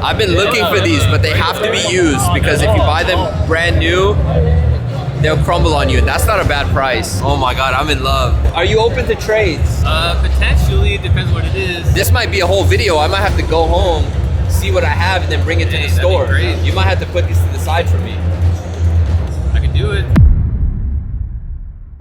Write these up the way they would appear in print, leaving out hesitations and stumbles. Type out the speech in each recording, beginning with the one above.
I've been looking for these, but they have to be used because if you buy them brand new, they'll crumble on you, and that's not a bad price. Oh my God, I'm in love. Are you open to trades? Potentially, depends what it is. This might be a whole video. I might have to go home, see what I have, and then bring it to the store. Great. You might have to put these to the side for me. I can do it.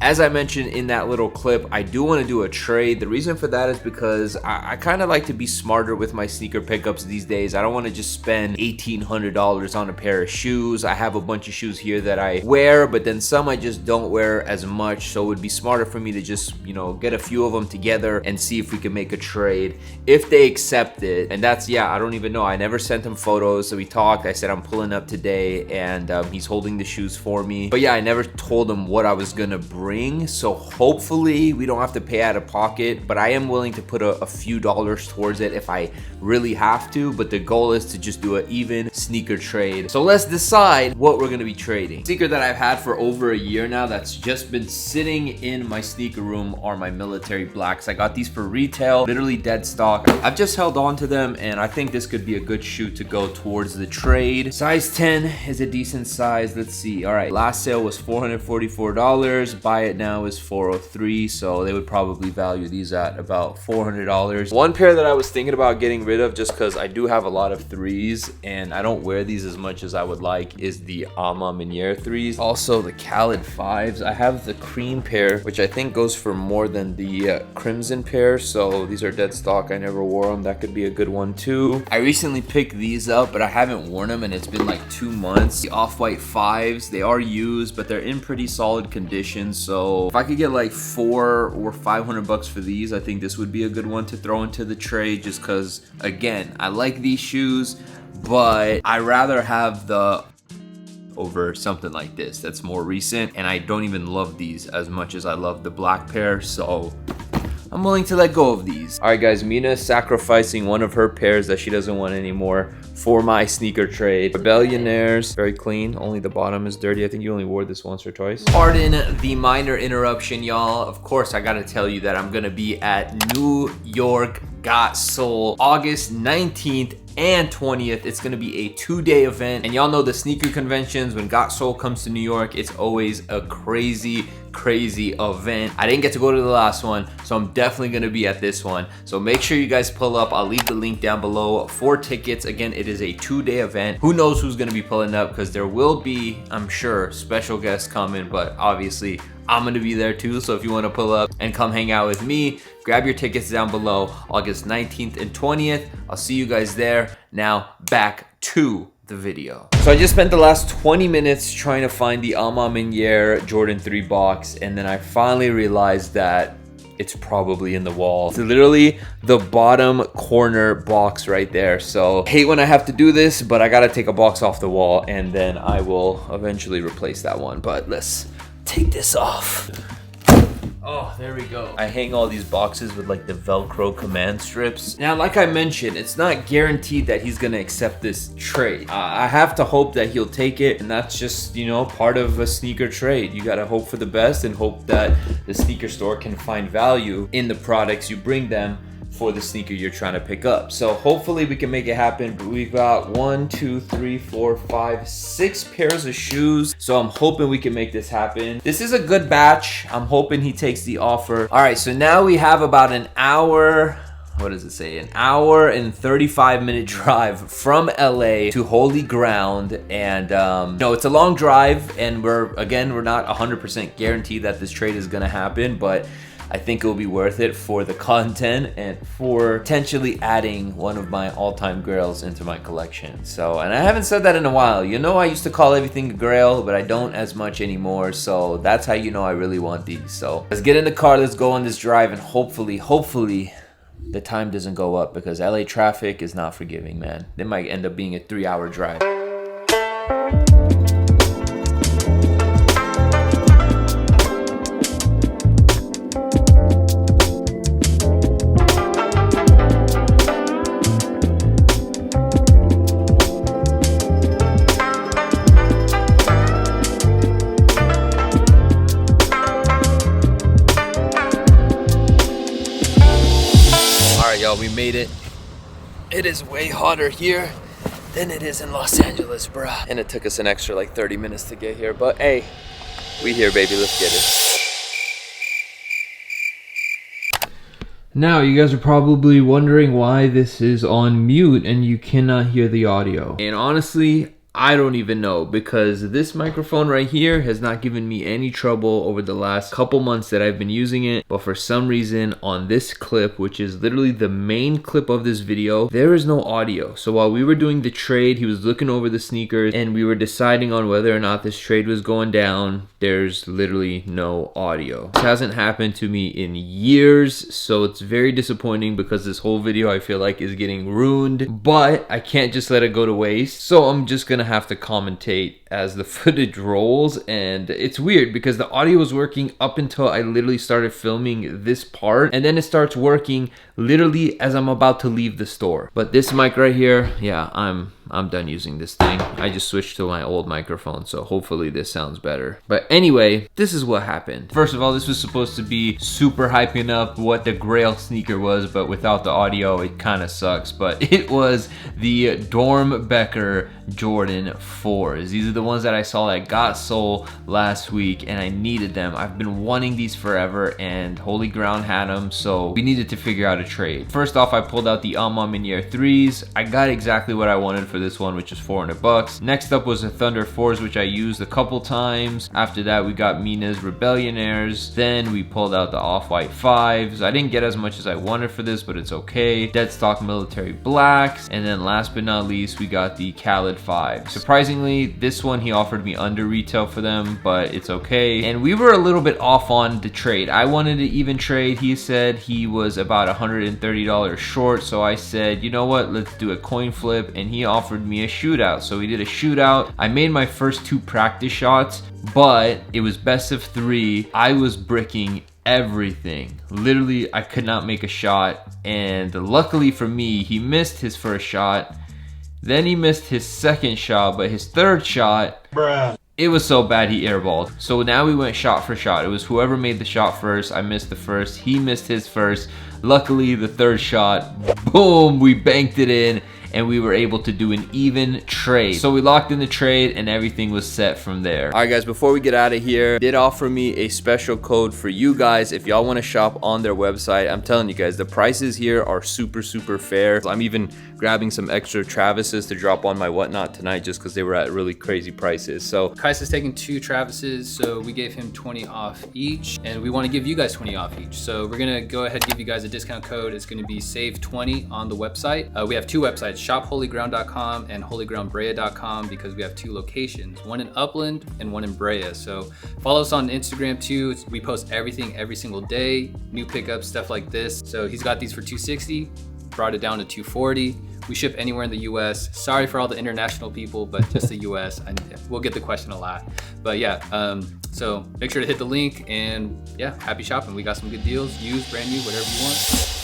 As I mentioned in that little clip, I do want to do a trade. The reason for that is because I kind of like to be smarter with my sneaker pickups these days. I don't want to just spend $1,800 on a pair of shoes. I have a bunch of shoes here that I wear, but then some I just don't wear as much. So it would be smarter for me to just, you know, get a few of them together and see if we can make a trade. If they accept it, and that's, yeah, I don't even know. I never sent him photos, so we talked. I said I'm pulling up today, and he's holding the shoes for me. But yeah, I never told him what I was gonna bring. So hopefully we don't have to pay out of pocket, but I am willing to put a few dollars towards it if I really have to. But the goal is to just do an even sneaker trade. So let's decide what we're gonna be trading. Sneaker that I've had for over a year now that's just been sitting in my sneaker room are my military blacks. I got these for retail, literally dead stock. I've just held on to them, and I think this could be a good shoe to go towards the trade. Size 10 is a decent size. Let's see. All right, last sale was $444. Buy it now is $403, so they would probably value these at about $400. One pair that I was thinking about getting rid of, just because I do have a lot of threes and I don't wear these as much as I would like, is the Ama Meniere threes. Also the Khaled fives. I have the cream pair, which I think goes for more than the crimson pair, so these are dead stock. I never wore them. That could be a good one too. I recently picked these up, but I haven't worn them and it's been like 2 months. The off-white fives, they are used, but they're in pretty solid condition. So if I could get like $400 or $500 for these, I think this would be a good one to throw into the trade, just because, again, I like these shoes, but I rather have the over something like this that's more recent, and I don't even love these as much as I love the black pair, so I'm willing to let go of these. All right, guys, Mina is sacrificing one of her pairs that she doesn't want anymore for my sneaker trade. Rebellionaires, very clean. Only the bottom is dirty. I think you only wore this once or twice. Pardon the minor interruption, y'all. Of course, I gotta tell you that I'm gonna be at New York Got Soul August 19th and 20th. It's gonna be a 2-day event, and y'all know the sneaker conventions, when Got Soul comes to New York, it's always a crazy event. I didn't get to go to the last one, so I'm definitely gonna be at this one. So make sure you guys pull up. I'll leave the link down below for tickets. Again, it is a 2-day event. Who knows who's gonna be pulling up, because there will be, I'm sure, special guests coming, but obviously I'm gonna be there too. So if you want to pull up and come hang out with me, grab your tickets down below, August 19th and 20th. I'll see you guys there. Now back to the video. So I just spent the last 20 minutes trying to find the Ama Meniere Jordan 3 box, and then I finally realized that it's probably in the wall. It's literally the bottom corner box right there. So I hate when I have to do this, but I gotta take a box off the wall, and then I will eventually replace that one. But let's take this off. Oh, there we go. I hang all these boxes with like the Velcro command strips. Now, like I mentioned, it's not guaranteed that he's gonna accept this trade. I have to hope that he'll take it, and that's just, you know, part of a sneaker trade. You gotta hope for the best and hope that the sneaker store can find value in the products you bring them for the sneaker you're trying to pick up. So hopefully we can make it happen. But we've got 1, 2, 3, 4, 5, 6 pairs of shoes. So I'm hoping we can make this happen. This is a good batch. I'm hoping he takes the offer. All right, so now we have about an hour. What does it say? An hour and 35-minute drive from LA to Holy Ground. And no, it's a long drive, and we're not 100% guaranteed that this trade is gonna happen, but I think it will be worth it for the content and for potentially adding one of my all-time grails into my collection. So, and I haven't said that in a while. You know, I used to call everything a grail, but I don't as much anymore. So that's how you know I really want these. So let's get in the car, let's go on this drive, and hopefully the time doesn't go up, because LA traffic is not forgiving, man. It might end up being a 3-hour drive. We made it. It is way hotter here than it is in Los Angeles, bruh. And it took us an extra like 30 minutes to get here, but hey, we here, baby, let's get it. Now, you guys are probably wondering why this is on mute and you cannot hear the audio. And honestly, I don't even know, because this microphone right here has not given me any trouble over the last couple months that I've been using it. But for some reason on this clip, which is literally the main clip of this video, there is no audio. So while we were doing the trade, he was looking over the sneakers and we were deciding on whether or not this trade was going down. There's literally no audio. This hasn't happened to me in years, so it's very disappointing because this whole video I feel like is getting ruined. But I can't just let it go to waste, so I'm just gonna have to commentate as the footage rolls. And it's weird because the audio was working up until I literally started filming this part, and then it starts working literally as I'm about to leave the store. But this mic right here, yeah, I'm done using this thing. I just switched to my old microphone, so hopefully this sounds better. But anyway, this is what happened. First of all, this was supposed to be super hyping up what the Grail sneaker was, but without the audio, it kind of sucks. But it was the Dornbecker Jordan 4s. These are the ones that I saw that got sold last week, and I needed them. I've been wanting these forever, and Holy Ground had them, so we needed to figure out a trade. First off, I pulled out the Minier 3s. I got exactly what I wanted for this one, which is 400 bucks. Next up was the Thunder 4s, which I used a couple times. After that, we got Mina's Rebellionaires. Then we pulled out the Off-White 5s. I didn't get as much as I wanted for this, but it's okay. Dead Stock Military Blacks. And then last but not least, we got the Khaled 5. Surprisingly, this one he offered me under retail for them, but it's okay. And we were a little bit off on the trade. I wanted to even trade. He said he was about $130 short, so I said, you know what, let's do a coin flip, and he offered me a shootout. So we did a shootout. I made my first 2 practice shots, but it was best of 3. I was bricking everything. Literally, I could not make a shot, and luckily for me, he missed his first shot. Then he missed his second shot, but his third shot, bruh, it was so bad he airballed. So now we went shot for shot. It was whoever made the shot first. I missed the first. He missed his first. Luckily, the third shot, boom, we banked it in, and we were able to do an even trade. So we locked in the trade and everything was set from there. All right, guys, before we get out of here, they did offer me a special code for you guys if y'all want to shop on their website. I'm telling you guys, the prices here are super fair. I'm even grabbing some extra Travises to drop on my whatnot tonight just because they were at really crazy prices. So Kais is taking 2 Travises, so we gave him 20 off each, and we want to give you guys 20 off each. So we're gonna go ahead and give you guys a discount code. It's gonna be SAVE20 on the website. We have 2 websites, shopholyground.com and holygroundbrea.com, because we have 2 locations, one in Upland and one in Brea. So follow us on Instagram too. We post everything every single day, new pickups, stuff like this. So he's got these for $260, brought it down to $240. We ship anywhere in the US. Sorry for all the international people, but just the US. We'll get the question a lot. But yeah, so make sure to hit the link, and yeah, happy shopping. We got some good deals, used, brand new, whatever you want.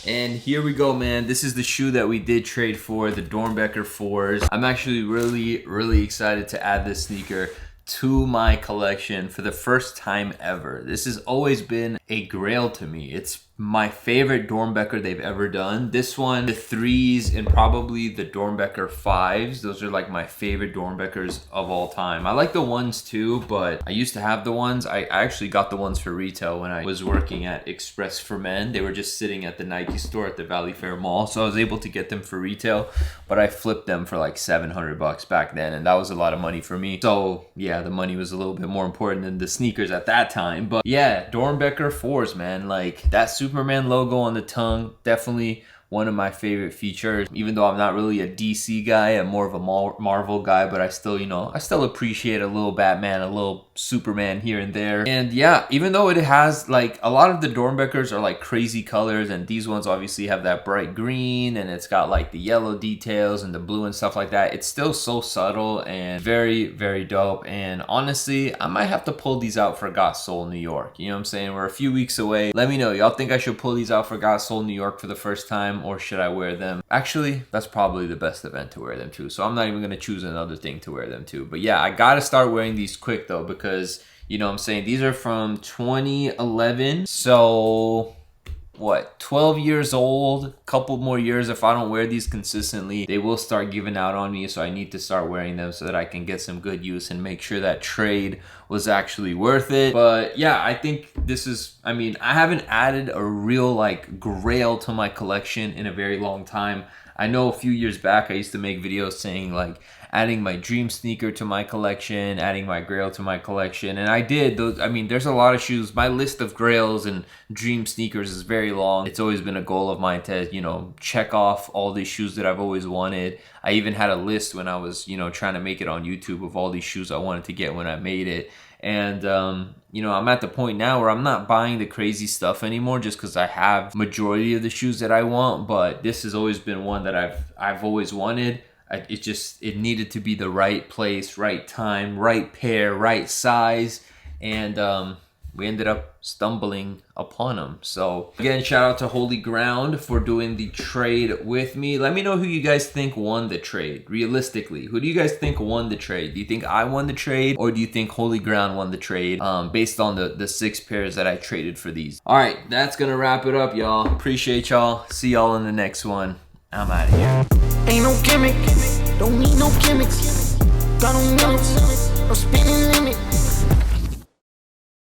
And here we go, man. This is the shoe that we did trade for, the Dornbecker 4s. I'm actually really excited to add this sneaker to my collection for the first time ever. This has always been a grail to me. It's my favorite Dornbecker they've ever done. This one, the 3s, and probably the Dornbecker 5s. Those are like my favorite Dornbeckers of all time. I like the 1s too, but I used to have the 1s. I actually got the 1s for retail when I was working at Express for Men. They were just sitting at the Nike store at the Valley Fair Mall, so I was able to get them for retail, but I flipped them for like 700 bucks back then, and that was a lot of money for me. So yeah, the money was a little bit more important than the sneakers at that time. But yeah, Dornbecker 4s, man. Like that Superman logo on the tongue, definitely one of my favorite features. Even though I'm not really a DC guy, I'm more of a Marvel guy, but I still, I still appreciate a little Batman, a little Superman here and there. And yeah, even though it has like a lot of the Dornbeckers are like crazy colors, and these ones obviously have that bright green, and it's got like the yellow details and the blue and stuff like that, it's still so subtle and very dope. And honestly, I might have to pull these out for Got Soul New York. You know what I'm saying? We're a few weeks away. Let me know, y'all think I should pull these out for Got Soul New York for the first time, or should I wear them? Actually, that's probably the best event to wear them to, so I'm not even gonna choose another thing to wear them to. But yeah, I gotta start wearing these quick though, because you know what I'm saying, these are from 2011, so what, 12 years old. Couple more years, if I don't wear these consistently, they will start giving out on me, so I need to start wearing them so that I can get some good use and make sure that trade was actually worth it. But yeah, I think this is, I mean, I haven't added a real like Grail to my collection in a very long time. I know a few years back I used to make videos saying like adding my dream sneaker to my collection, adding my Grail to my collection, and I did those. I mean, there's a lot of shoes. My list of Grails and dream sneakers is very long. It's always been a goal of mine to, you know, check off all these shoes that I've always wanted. I even had a list when I was, you know, trying to make it on YouTube of all these shoes I wanted to get when I made it. And you know, I'm at the point now where I'm not buying the crazy stuff anymore just because I have majority of the shoes that I want. But this has always been one that I've always wanted. It needed to be the right place, right time, right pair, right size, and we ended up stumbling upon them. So again, shout out to Holy Ground for doing the trade with me. Let me know who you guys think won the trade. Realistically, who do you guys think won the trade? Do you think I won the trade, or do you think Holy Ground won the trade based on the 6 pairs that I traded for these? All right, that's gonna wrap it up, y'all. Appreciate y'all. See y'all in the next one. I'm out of here. Ain't no gimmick, don't need no gimmicks. Got no limits, no spinning limit.